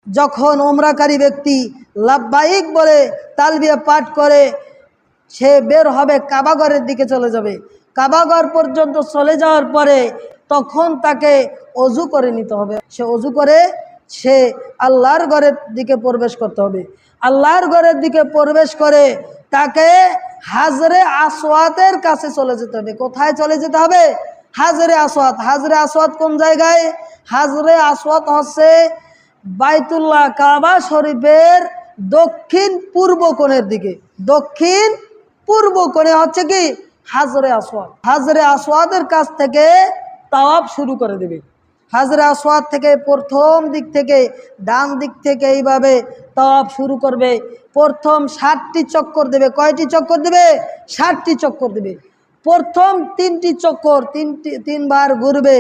যখন উমরাকারী ব্যক্তি লাব্বাইক বলে তালবিয়া পাঠ করে সে বের হবে, কাবাগরের দিকে চলে যাবে। কাবাগর পর্যন্ত চলে যাওয়ার পরে তখন তাকে অজু করে নিতে হবে। সে অজু করে সে আল্লাহর ঘরের দিকে প্রবেশ করতে হবে। আল্লাহর ঘরের দিকে প্রবেশ করে তাকে হাজরে আসওয়াতের কাছে চলে যেতে হবে। কোথায় চলে যেতে হবে? হাজরে আসওয়াত। হাজরে আসওয়াত কোন জায়গায়? হাজরে আসওয়াত হচ্ছে বাইতুল্লাহ কাবা শরীফের দক্ষিণ পূর্ব কোণের দিকে। দক্ষিণ পূর্ব কোণে হচ্ছে কি হাজরে আসওয়াত। হাজরে আসওয়াতের কাছ থেকে তাওয়াফ শুরু করে দেবে। হাজরে আসওয়াত থেকে প্রথম দিক থেকে ডান দিক থেকে এইভাবে তাওয়াফ শুরু করবে। প্রথম 60টি চক্কর দেবে। কয়টি চক্কর দেবে? 60টি চক্কর দেবে। প্রথম 3টি চক্কর তিনবার ঘুরবে।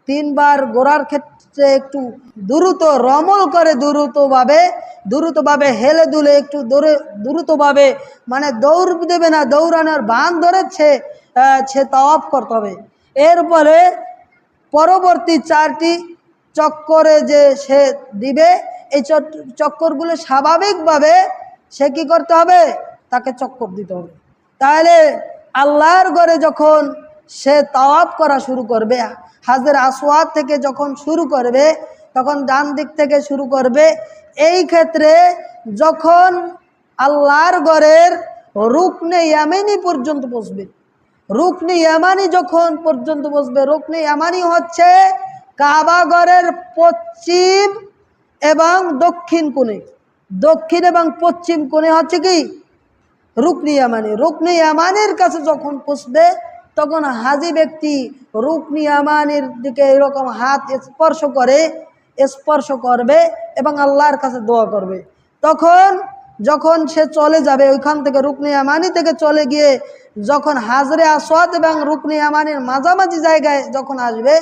তিনবার ঘোরার ক্ষেত্রে একটু দ্রুত রমল করে দ্রুতভাবে হেলে দুলে একটু দ্রুতভাবে, মানে দৌড় দেবে না, দৌড়ানোর ভান ধরে সে তাওয়াফ করতে হবে। এরপরে পরবর্তী 4টি চক্করে যে সে দিবে, এই চক্করগুলো স্বাভাবিকভাবে সে কি করতে হবে? তাকে চক্কর দিতে হবে। তাহলে আল্লাহর ঘরে যখন সে তাওয়াফ করা শুরু করবে, হাজরে আসওয়াত থেকে যখন শুরু করবে তখন ডান দিক থেকে শুরু করবে। এই ক্ষেত্রে যখন আল্লাহর ঘরের রুকনে ইয়ামানি পর্যন্ত পৌঁছবে, রুকনে ইয়ামানি যখন পর্যন্ত পৌঁছবে, রুকনে ইয়ামানি হচ্ছে কাবা ঘরের পশ্চিম এবং দক্ষিণ কোণে। দক্ষিণ এবং পশ্চিম কোণে হচ্ছে কি রুকনে ইয়ামানি। রুকনে ইয়ামানির কাছে যখন পৌঁছবে তখন হাজি ব্যক্তি রুকনে ইয়ামানির দিকে এরকম হাত স্পর্শ করবে এবং আল্লাহর কাছে দোয়া করবে। যখন সে চলে যাবে ওইখান থেকে, রুকনে ইয়ামানি থেকে চলে গিয়ে যখন হাজরে আসওয়াত এবং রুকনে ইয়ামানির মাঝামাঝি জায়গায় যখন আসবে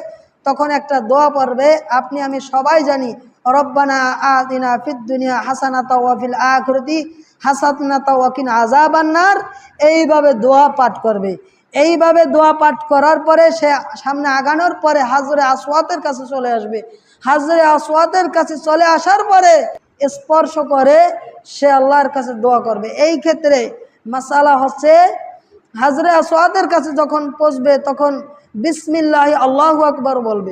তখন একটা দোয়া পড়বে। আপনি আমি সবাই জানি, রব্বানা আতিনা ফিদ দুনিয়া হাসানাতা ওয়া ফিল আখিরাতি হাসানাতা ওয়া কিনা আযাবান্নার। এইভাবে দোয়া পাঠ করবে। এইভাবে দোয়া পাঠ করার পরে সে সামনে আগানোর পরে হাজরে আসওয়াতের কাছে চলে আসবে। হাজরে আসওয়াতের কাছে চলে আসার পরে স্পর্শ করে সে আল্লাহর কাছে দোয়া করবে। এই ক্ষেত্রে মাসালা হচ্ছে হাজরে আসওয়াতের কাছে যখন পৌঁছবে তখন বিসমিল্লাহ আল্লাহু আকবার বলবে।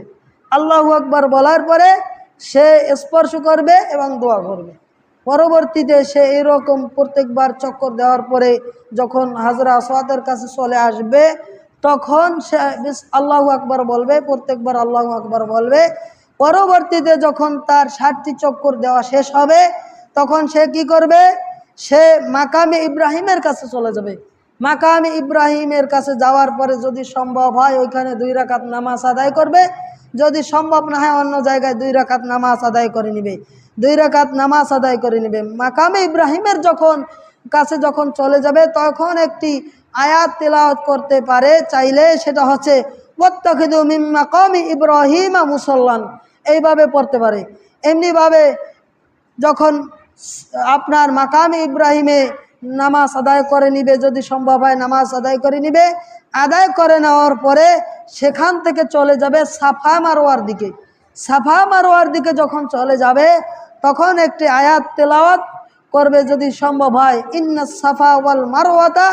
আল্লাহু আকবার বলার পরে সে স্পর্শ করবে এবং দোয়া করবে। পরবর্তীতে সে এরকম প্রত্যেকবার চক্কর দেওয়ার পরে যখন হাজরে আসওয়াতের কাছে চলে আসবে তখন সে আল্লাহু আকবার বলবে। প্রত্যেকবার আল্লাহু আকবার বলবে। পরবর্তীতে যখন তার 60টি চক্কর দেওয়া শেষ হবে তখন সে কি করবে? সে মাকামে ইব্রাহিমের কাছে চলে যাবে। মাকামে ইব্রাহিমের কাছে যাওয়ার পরে যদি সম্ভব হয় ওইখানে 2 রাকাত নামাজ আদায় করবে। যদি সম্ভব না হয় অন্য জায়গায় 2 রাকাত নামাজ আদায় করে নেবে। 2 রাকাত নামাজ আদায় করে নেবে। মাকামে ইব্রাহিমের কাছে যখন চলে যাবে তখন একটি আয়াত তেলাওয়াত করতে পারে চাইলে, সেটা হচ্ছে ওয়াত্তাখিযু মিন মাকামি ইব্রাহিমা মুসাল্লান। এইভাবে পড়তে পারে। এমনিভাবে যখন আপনার মাকামে ইব্রাহিমে নামাজ আদায় করে নিবে, যদি সম্ভব হয় নামাজ আদায় করে নিবে। আদায় করে নেওয়ার পরে সেখান থেকে চলে যাবে সাফা মারওয়ার দিকে। সাফা মারওয়ার দিকে যখন চলে যাবে তখন একটি আয়াত তেলাওয়াত করবে যদি সম্ভব হয়, ইন্নাস সাফা ওয়াল মারওয়াতা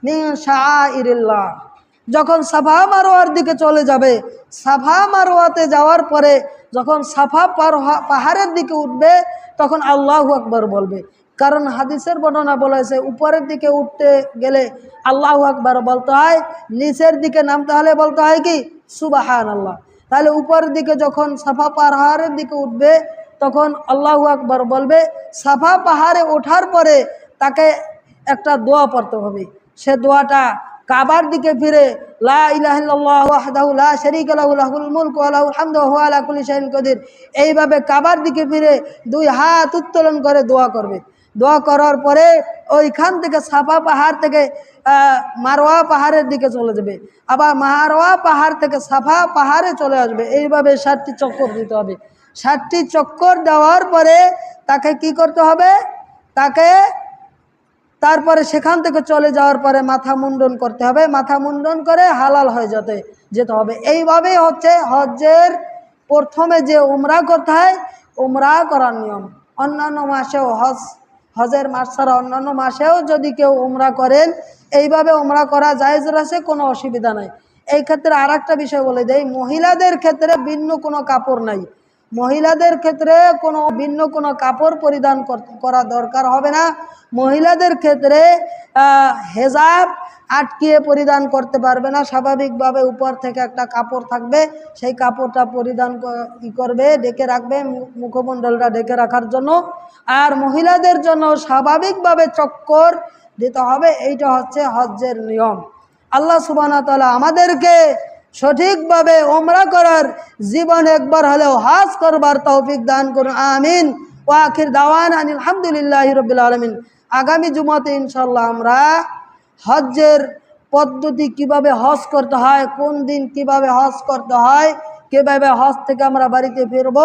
মিন শাআইরিল্লাহ। যখন সাফা মারওয়ার দিকে চলে যাবে, সাফা মারওয়াতে যাওয়ার পরে যখন সাফা পাহাড়ের দিকে উঠবে তখন আল্লাহু আকবার বলবে। কারণ হাদিসের বর্ণনা বলেছে উপরের দিকে উঠতে গেলে আল্লাহু আকবার বলতে হয়, নিচের দিকে নামতে হলে বলতে হয় কি সুবহানাল্লাহ। তাহলে উপরের দিকে যখন সাফা পাহাড়ের দিকে উঠবে তখন আল্লাহু আকবার বলবে। সাফা পাহাড়ে ওঠার পরে তাকে একটা দোয়া পড়তে হবে। সে দোয়াটা কাবার দিকে ফিরে লা ইলাহা ইল্লাল্লাহু ওয়াহদাহু লা শারীকা লাহু লাহুল মুলকু ওয়া লাহুল হামদু ওয়া হুয়া আলা কুল্লি শাইইন কাদির। এইভাবে কাবার দিকে ফিরে 2 হাত উত্তোলন করে দোয়া করবে। দোয়া করার পরে ওইখান থেকে সাফা পাহাড় থেকে মারওয়া পাহাড়ের দিকে চলে যাবে। আবার মারওয়া পাহাড় থেকে সাফা পাহাড়ে চলে আসবে। এইভাবে 60টি চক্কর দিতে হবে। 60টি চক্কর দেওয়ার পরে তাকে কি করতে হবে? তারপরে সেখান থেকে চলে যাওয়ার পরে মাথা মুন্ডন করতে হবে। মাথা মুন্ডন করে হালাল হয়ে যেতে হবে। এইভাবেই হচ্ছে হজ্জের প্রথমে যে উমরা করতে হয় উমরা করার নিয়ম। অন্যান্য মাসেও হজের মাস ছাড়া অন্যান্য মাসেও যদি কেউ উমরা করেন, এইভাবে উমরা করা জায়েজ আছে, কোনো অসুবিধা নাই। এই ক্ষেত্রে আর একটা বিষয় বলে দেই, মহিলাদের ক্ষেত্রে ভিন্ন কোনো কাপড় নাই। মহিলাদের ক্ষেত্রে ভিন্ন কোনো কাপড় পরিধান করা দরকার হবে না। মহিলাদের ক্ষেত্রে হেজাব আটকিয়ে পরিধান করতে পারবে না, স্বাভাবিকভাবে উপর থেকে একটা কাপড় থাকবে, সেই কাপড়টা পরিধান করবে, ঢেকে রাখবে, মুখমণ্ডলটা ঢেকে রাখার জন্য। আর মহিলাদের জন্য স্বাভাবিকভাবে চক্কর দিতে হবে। এইটা হচ্ছে হজ্জের নিয়ম। আল্লাহ সুবহানাহু ওয়া তাআলা আমাদেরকে সঠিকভাবে উমরা করার, জীবন একবার হলেও হজ করবার তৌফিক দান করুন, আমিন। ওয়া আখির দাওয়ানা আলহামদুলিল্লাহি রাব্বিল আলামিন। আগামী জুমাতে ইনশাআল্লাহ আমরা হজ্জের পদ্ধতি, কিভাবে হজ করতে হয়, কোন দিন কিভাবে হজ করতে হয়, কিভাবে হজ থেকে আমরা বাড়িতে ফিরব,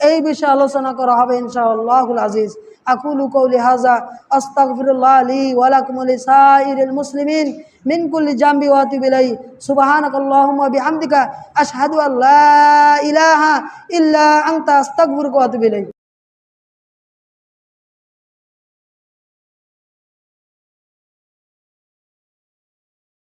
এই বিষয়ে আলোচনা করা হবে ইনশাআল্লাহুল আজিজ। আকুলু কওলি হাযা আস্তাগফিরুল্লাহ লি ওয়া লাকুম ওয়া লিসাইরিল মুসলিমিন মিন কুল্লি জামবি ওয়া আতুবু ইলাইহি। সুবহানাকাল্লাহুম্মা বিহামদিকা আশহাদু আল্লা ইলাহা ইল্লা আনতা আস্তাগফিরুকা ওয়া আতুবু ইলাইক।